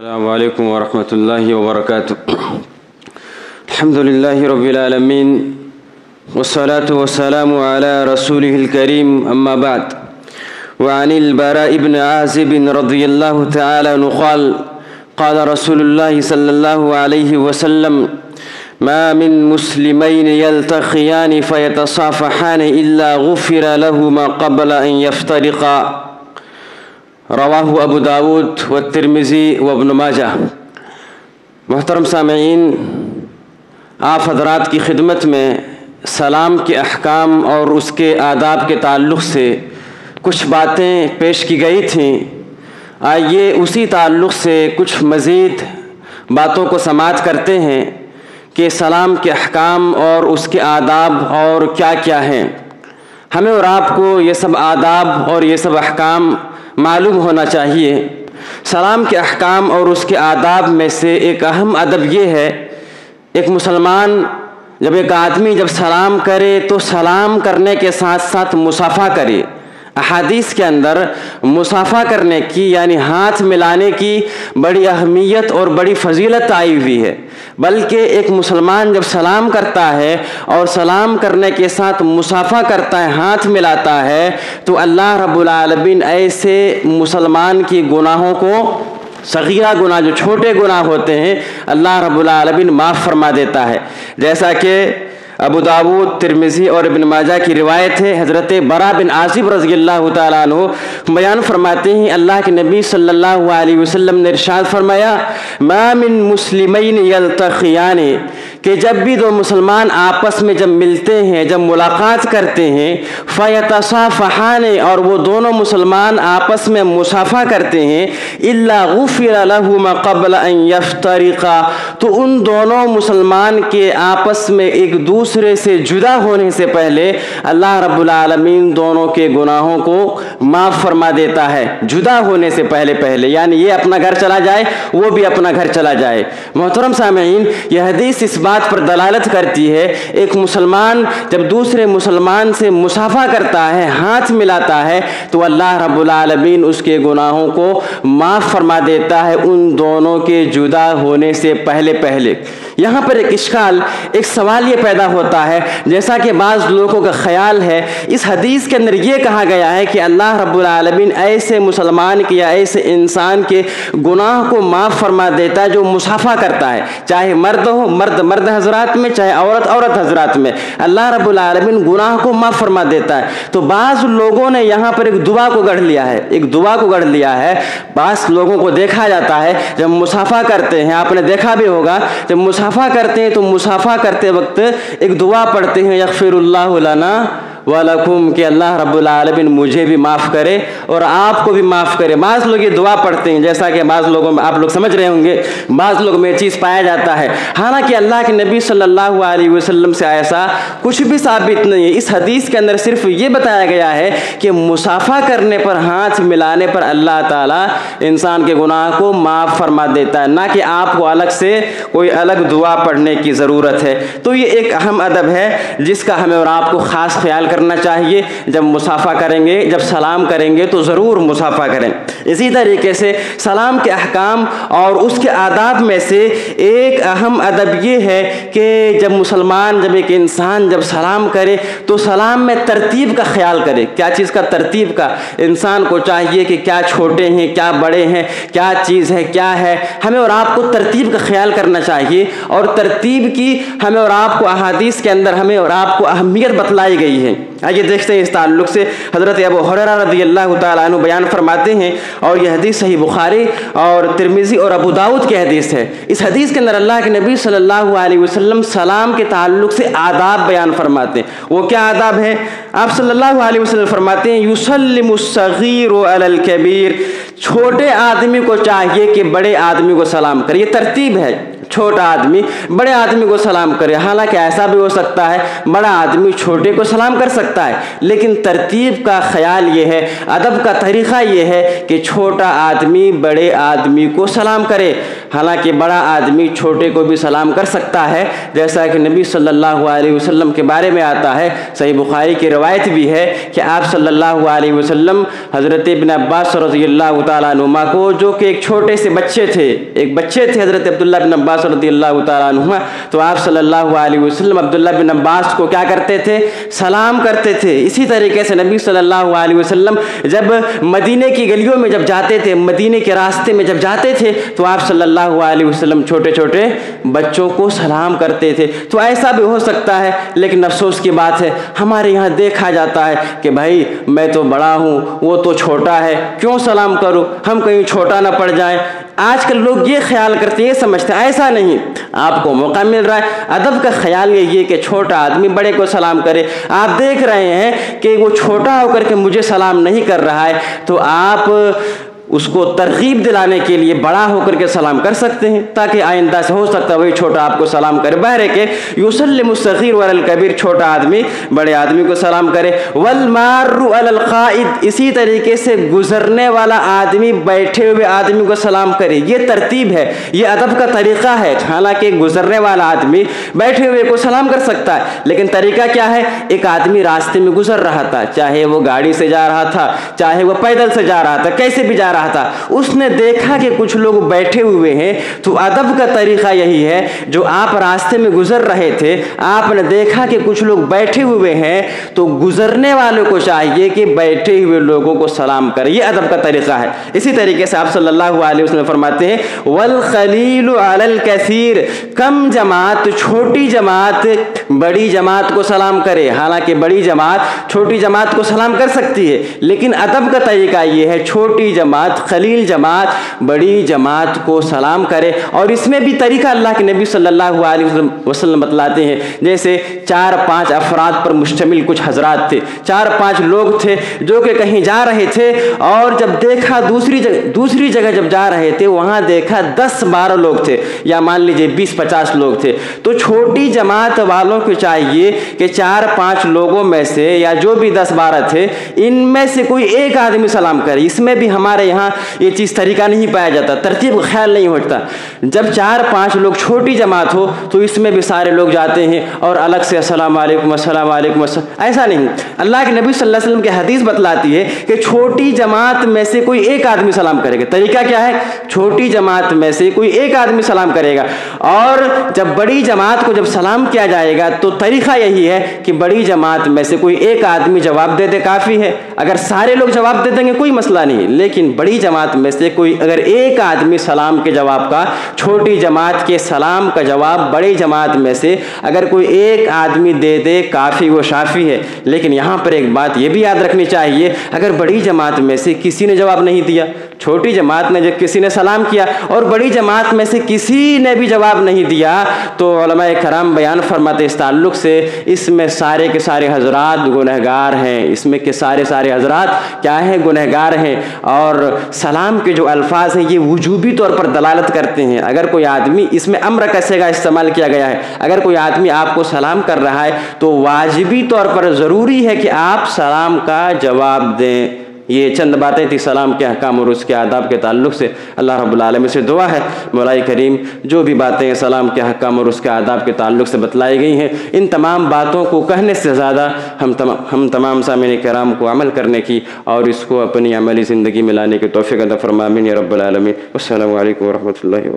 السلام علیکم ورحمۃ اللہ وبرکاتہ۔ الحمدللہ رب العالمین والصلاة والسلام علی رسولہ الکریم، اما بعد، وعن البراء بن عازب رضی اللہ تعالی عنہ قال قال رسول اللہ صلی اللہ علیہ وسلم ما من مسلمین یلتقیان فیتصافحان الا غفر لهما قبل ان یفترقا، رواہ ابو داود والترمذی وابن ماجہ۔ محترم سامعین، آپ حضرات کی خدمت میں سلام کے احکام اور اس کے آداب کے تعلق سے کچھ باتیں پیش کی گئی تھیں۔ آئیے اسی تعلق سے کچھ مزید باتوں کو سماعت کرتے ہیں کہ سلام کے احکام اور اس کے آداب اور کیا کیا ہیں۔ ہمیں اور آپ کو یہ سب آداب اور یہ سب احکام معلوم ہونا چاہیے۔ سلام کے احکام اور اس کے آداب میں سے ایک اہم ادب یہ ہے، ایک مسلمان ایک آدمی جب سلام کرے تو سلام کرنے کے ساتھ ساتھ مصافحہ کرے۔ احادیث کے اندر مصافحہ کرنے کی یعنی ہاتھ ملانے کی بڑی اہمیت اور بڑی فضیلت آئی ہوئی ہے، بلکہ ایک مسلمان جب سلام کرتا ہے اور سلام کرنے کے ساتھ مصافحہ کرتا ہے، ہاتھ ملاتا ہے، تو اللہ رب العالمین ایسے مسلمان کی گناہوں کو، صغیرہ گناہ جو چھوٹے گناہ ہوتے ہیں، اللہ رب العالمین معاف فرما دیتا ہے۔ جیسا کہ ابو داود، ترمذی اور ابن ماجہ کی روایت ہے، حضرت براء بن عازب رضی اللہ تعالیٰ عنہ بیان فرماتے ہیں، اللہ کے نبی صلی اللہ علیہ وسلم نے ارشاد فرمایا، ما من مسلمین یلتقیان، کہ جب بھی دو مسلمان آپس میں جب ملتے ہیں، جب ملاقات کرتے ہیں، فیتصافحان، اور وہ دونوں مسلمان آپس میں مصافحہ کرتے ہیں، الا غفر لہما قبل ان یفترقا، تو ان دونوں مسلمان کے آپس میں ایک دوسرے سے جدا ہونے سے پہلے اللہ رب العالمین دونوں کے گناہوں کو معاف فرما دیتا ہے۔ جدا ہونے سے پہلے یعنی یہ اپنا گھر چلا جائے، وہ بھی اپنا گھر چلا جائے۔ محترم سامعین، یہ حدیث اس بات پر دلالت کرتی ہے، ایک مسلمان جب دوسرے مسلمان سے مصافحہ کرتا ہے، ہاتھ ملاتا ہے، تو اللہ رب العالمین اس کے گناہوں کو معاف فرما دیتا ہے ان دونوں کے جدا ہونے سے پہلے۔ یہاں پر ایک اشکال، ایک سوال یہ پیدا ہوتا ہے، جیسا کہ بعض لوگوں کا خیال ہے، اس حدیث کے اندر یہ کہا گیا ہے کہ اللہ رب العالمین ایسے مسلمان کے یا ایسے انسان کے گناہ کو معاف فرما دیتا ہے جو مصافحہ کرتا ہے، چاہے مرد ہو، مرد حضرات میں، چاہے عورت حضرات میں، اللہ رب العالمین گناہ کو معاف فرما دیتا ہے۔ تو بعض لوگوں نے یہاں پر ایک دعا کو گڑھ لیا ہے، بعض لوگوں کو دیکھا جاتا ہے جب مصافحہ کرتے ہیں، آپ نے دیکھا بھی ہوگا، جب مصافحہ کرتے ہیں تو مصافحہ کرتے وقت ایک دعا پڑھتے ہیں، یغفر اللہ لنا وَلَكُمْ، کہ اللہ رب العالمین مجھے بھی معاف کرے اور آپ کو بھی معاف کرے۔ بعض لوگ یہ دعا پڑھتے ہیں، جیسا کہ بعض لوگوں میں آپ لوگ سمجھ رہے ہوں گے، بعض لوگوں میں یہ چیز پایا جاتا ہے، حالانکہ اللہ کے نبی صلی اللہ علیہ وسلم سے ایسا کچھ بھی ثابت نہیں ہے۔ اس حدیث کے اندر صرف یہ بتایا گیا ہے کہ مصافحہ کرنے پر، ہاتھ ملانے پر اللہ تعالیٰ انسان کے گناہ کو معاف فرما دیتا ہے، نہ کہ آپ کو الگ سے کوئی الگ دعا پڑھنے کی ضرورت ہے۔ تو یہ ایک اہم ادب ہے جس کا ہمیں اور آپ کو خاص خیال کرنا چاہیے۔ جب مصافحہ کریں گے، جب سلام کریں گے تو ضرور مصافحہ کریں۔ اسی طریقے سے سلام کے احکام اور اس کے آداب میں سے ایک اہم ادب یہ ہے کہ جب ایک انسان جب سلام کرے تو سلام میں ترتیب کا خیال کرے۔ کیا چیز کا؟ ترتیب کا۔ انسان کو چاہیے کہ کیا چھوٹے ہیں، کیا بڑے ہیں، کیا چیز ہے، کیا ہے، ہمیں اور آپ کو ترتیب کا خیال کرنا چاہیے، اور ترتیب کی ہمیں اور آپ کو احادیث کے اندر ہمیں اور آپ کو اہمیت بتلائی گئی ہے۔ آئیے دیکھتے ہیں اس تعلق سے حضرت ابو ہریرہ رضی اللہ تعالیٰ عنہ بیان فرماتے ہیں، اور یہ حدیث صحیح بخاری اور ترمذی اور ابو داود کی حدیث ہے۔ اس حدیث کے اندر اللہ کے نبی صلی اللہ علیہ وسلم سلام کے تعلق سے آداب بیان فرماتے ہیں۔ وہ کیا آداب ہیں؟ آپ صلی اللہ علیہ وسلم فرماتے ہیں، یسلم الصغیر علی الکبیر، چھوٹے آدمی کو چاہیے کہ بڑے آدمی کو سلام کرے۔ یہ ترتیب ہے، چھوٹا آدمی بڑے آدمی کو سلام کرے۔ حالانکہ ایسا بھی ہو سکتا ہے بڑا آدمی چھوٹے کو سلام کر سکتا ہے، لیکن ترتیب کا خیال یہ ہے، ادب کا طریقہ یہ ہے کہ چھوٹا آدمی بڑے آدمی کو سلام کرے۔ حالانکہ بڑا آدمی چھوٹے کو بھی سلام کر سکتا ہے، جیسا کہ نبی صلی اللہ علیہ وسلم کے بارے میں آتا ہے، صحیح بخاری کی روایت بھی ہے کہ آپ صلی اللہ علیہ وسلم حضرت ابن عباس رضی اللہ تعالیٰ عنہما کو، جو کہ ایک چھوٹے سے بچے تھے، حضرت عبداللہ بن عباس رضی اللہ تعالیٰ عنہما، تو آپ صلی اللہ علیہ وسلم عبداللہ بن عباس کو کیا کرتے تھے؟ سلام کرتے تھے۔ اسی طریقے سے نبی صلی اللہ علیہ وسلم جب مدینے کی گلیوں میں جب جاتے تھے، مدینے کے راستے میں جب جاتے تھے، تو آپ صلی اللہ علیہ وسلم چھوٹے چھوٹے بچوں کو سلام کرتے تھے۔ تو ایسا بھی ہو سکتا ہے، لیکن افسوس کی بات ہے ہمارے یہاں دیکھا جاتا ہے کہ بھائی میں تو بڑا ہوں، وہ تو چھوٹا ہے، کیوں سلام کروں، ہم کہیں چھوٹا نہ پڑ جائیں۔ آج کل لوگ یہ خیال کرتے ہیں، یہ سمجھتے ہیں، ایسا نہیں، آپ کو موقع مل رہا ہے۔ ادب کا خیال یہ ہے کہ چھوٹا آدمی بڑے کو سلام کرے۔ آپ دیکھ رہے ہیں کہ وہ چھوٹا ہو کر کے مجھے سلام نہیں کر رہا ہے، تو آپ اس کو ترغیب دلانے کے لیے بڑا ہو کر کے سلام کر سکتے ہیں، تاکہ آئندہ سے ہو سکتا ہے وہی چھوٹا آپ کو سلام کرے۔ بہرے کہ یسلم الصغیر علی الکبیر، چھوٹا آدمی بڑے آدمی کو سلام کرے۔ والمار علی القائد، اسی طریقے سے گزرنے والا آدمی بیٹھے ہوئے آدمی کو سلام کرے۔ یہ ترتیب ہے، یہ ادب کا طریقہ ہے۔ حالانکہ گزرنے والا آدمی بیٹھے ہوئے کو سلام کر سکتا ہے، لیکن طریقہ کیا ہے؟ ایک آدمی راستے میں گزر رہا تھا، چاہے وہ گاڑی سے جا رہا تھا، چاہے وہ پیدل سے جا رہا تھا، کیسے بھی جا رہا تھا، اس نے دیکھا کہ کچھ لوگ بیٹھے ہوئے ہیں، تو ادب کا طریقہ یہی ہے، جو آپ راستے میں گزر رہے تھے، آپ نے دیکھا کہ کچھ لوگ بیٹھے ہوئے ہیں، تو گزرنے والوں کو چاہیے کہ بیٹھے ہوئے لوگوں کو سلام کرے۔ یہ ادب کا طریقہ ہے۔ اسی طریقے سے آپ صلی اللہ علیہ وسلم فرماتے ہیں والقلیل علی الکثیر، کم جماعت، چھوٹی جماعت بڑی جماعت کو سلام کرے۔ حالانکہ بڑی جماعت چھوٹی جماعت کو سلام کر سکتی ہے، لیکن ادب کا طریقہ یہ ہے چھوٹی جماعت، خلیل جماعت بڑی جماعت کو سلام کرے۔ اور اس میں بھی طریقہ اللہ کے نبی صلی اللہ علیہ وسلم بتلاتے ہیں۔ جیسے 4-5 افراد پر مشتمل کچھ حضرات تھے، 4-5 لوگ تھے جو کہ کہیں جا رہے تھے، اور جب دیکھا دوسری جگہ جب جا رہے تھے، وہاں دیکھا 10-12 لوگ تھے، یا مان لیجئے 20-50 لوگ تھے۔ تو چھوٹی جماعت والوں کو چاہیے کہ 4-5 لوگوں میں سے، یا جو بھی 10-12 تھے، ان میں سے کوئی ایک آدمی سلام کرے۔ اس میں بھی ہمارے یہاں یہ چیز طریقہ نہیں پایا جاتا، ترتیب کا خیال نہیں ہوتا۔ جب 4-5 لوگ چھوٹی جماعت ہو تو اس میں بھی سارے لوگ جاتے ہیں اور الگ سے السلام علیکم السلام علیکم السلام، ایسا نہیں۔ اللہ کے نبی صلی اللہ علیہ وسلم کی حدیث بتلاتی ہے کہ چھوٹی جماعت میں سے کوئی ایک آدمی سلام کرے گا۔ طریقہ کیا ہے؟ چھوٹی جماعت میں سے کوئی ایک آدمی سلام کرے گا، اور جب بڑی جماعت کو جب سلام کیا جائے گا تو طریقہ یہی ہے کہ بڑی جماعت میں سے کوئی ایک آدمی جواب دے دے، کافی ہے۔ اگر سارے لوگ جواب دے دیں گے کوئی مسئلہ نہیں، لیکن بڑی جماعت میں سے کوئی اگر ایک آدمی سلام کے جواب کا، چھوٹی جماعت کے سلام کا جواب بڑی جماعت میں سے اگر کوئی ایک آدمی دے دے، کافی و شافی ہے۔ لیکن یہاں پر ایک بات یہ بھی یاد رکھنی چاہیے، اگر بڑی جماعت میں سے کسی نے جواب نہیں دیا، چھوٹی جماعت میں جب کسی نے سلام کیا اور بڑی جماعت میں سے کسی نے بھی جواب نہیں دیا، تو علماء کرام بیان فرماتے اس تعلق سے، اس میں سارے کے سارے حضرات گنہگار ہیں، اس میں کے سارے حضرات کیا ہیں؟ گنہگار ہیں۔ اور سلام کے جو الفاظ ہیں یہ وجوبی طور پر دلالت کرتے ہیں۔ اگر کوئی آدمی، اس میں امر کا صیغہ استعمال کیا گیا ہے، اگر کوئی آدمی آپ کو سلام کر رہا ہے تو واجبی طور پر ضروری ہے کہ آپ سلام کا جواب دیں۔ یہ چند باتیں تھی سلام کے احکام اور اس کے آداب کے تعلق سے۔ اللہ رب العالمین سے دعا ہے مولا کریم جو بھی باتیں سلام کے احکام اور اس کے آداب کے تعلق سے بتلائی گئی ہیں، ان تمام باتوں کو کہنے سے زیادہ ہم تمام سامعین کرام کو عمل کرنے کی اور اس کو اپنی عملی زندگی میں لانے کی توفیق عطا فرما، آمین یا رب العالمین۔ السلام علیکم ورحمۃ اللہ وبرکاتہ۔